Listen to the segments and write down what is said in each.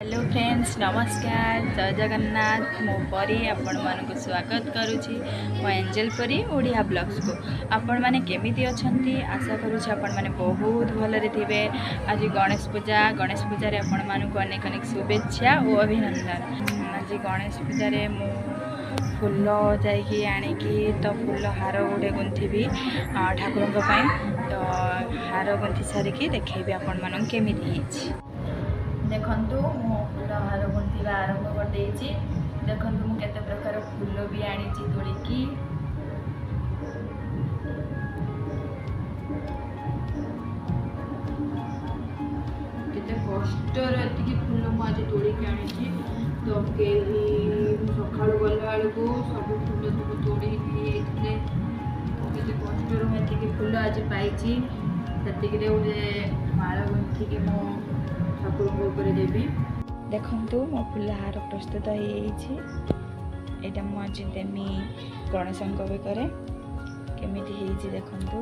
Hello friends नमस्कार जय जगन्नाथ मो परी आपण मानक स्वागत करुछि मो एंजल परी ओडिया ब्लॉग्स को आपण माने केमिति अछंती आशा करुछि आपण माने बहुत भलरे थिबे। आज गणेश पूजा रे आपण मानक अनेक अनेक शुभेच्छा और अभिनंदन। आज गणेश पूजा रे मो फूल जाइकी आनिकी तो फूल हार गोटे गुंथी ठाकुर तो हार गुंथी सारिकी देखैबी आपण मानक केमिति हिची। देखंतु मो फूल हार गुंथिबा आरंभ करदेछि। देखंतु मु केते प्रकार फूल भी आनिछि तोड़िकी। केते कष्टर एतिकी फूल मु आज तोड़िकी आनिछि तो केही सखाळु गला आलको सब फूल सब तोड़िकी एथिले केते कष्टर मु एतिकी फूल आज पाइछि। सेतिकी रे उडे माळ गुंथिकी मो ठाकुर देवी। देखंतु मो फूल हार प्रस्तुत होइछि। मु आज देमी गणेश बेकरे केमिति होइछि देखंतु।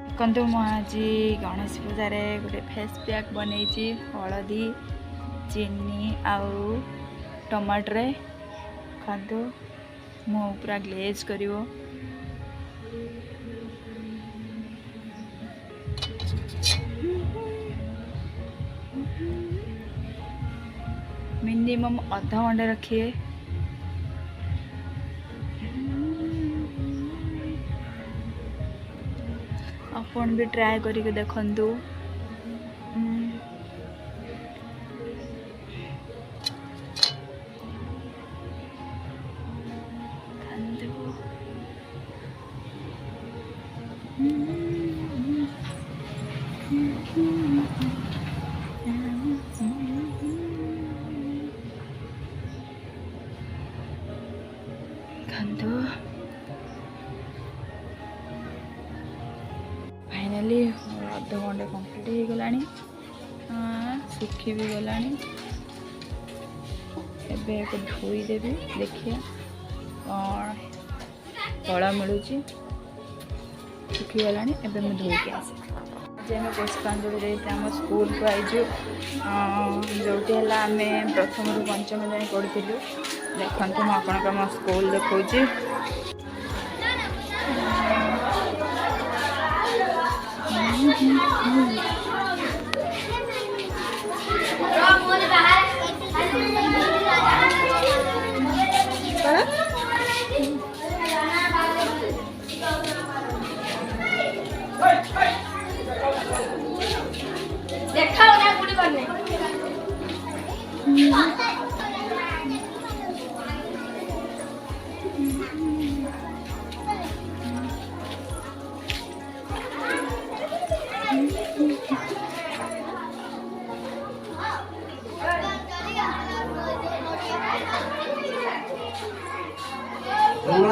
देखंतु मु आज गणेश पूजा रे गोटे फेस पैक बनैछि हळदी चीनी आउ टमाटर रे खादो मु पूरा ग्लेज करिवो। मिनिमम आधा घंटा रखिए। अपन भी ट्राई करके देखंतु। फाइनली आधा घंटे कंप्लीट हो गलानी। सुखी भी गलानी। एबे को धोई देवी देखिए कौन कला मिलूँ। सुखी गलानी एबे मैं धोई के आसे। आज आम पुष्पांजलि देते आम स्कूल को आईजु जो आम प्रथम रु पंचम जाए पढ़ी। देखते मुझे आपन स्कूल देखा।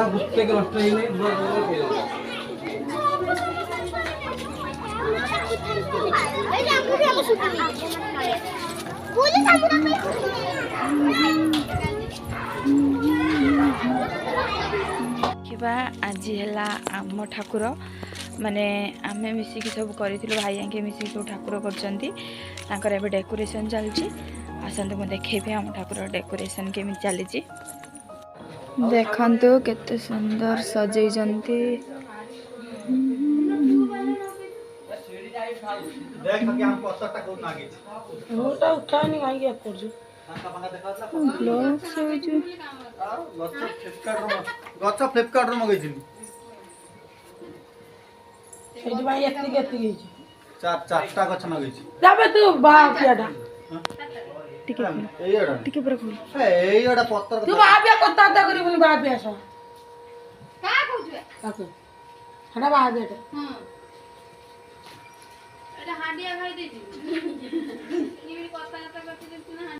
पुस्तक नष्ट आज है आम ठाकुर माने आमे मिसिकी सब करिथिलु भाई आके मिसिकी सब ठाकुर करछंती एबे डेकोरेशन चलछि। आसंतु मु देखेबी आम ठाकुर डेकोरेशन केमि चलिछि। देखंतु केते सुंदर सजैजंती। देख के हम पत्ता को नागे मोटा उठानी काई के करजु ब्लॉग से जो गच्छ फ्लिपकार्ट रो मगैছিলি सेठी भाई एत्ती गेछि चारटा गच्छ मगैछि जाबे तू बापियाडा टिके पर खोल एयोडा पत्तर तू बापिया कत्ता करी बोली बापिया सा का कहू काको हडा बापियाडा एटा हांडिया खाई देछि।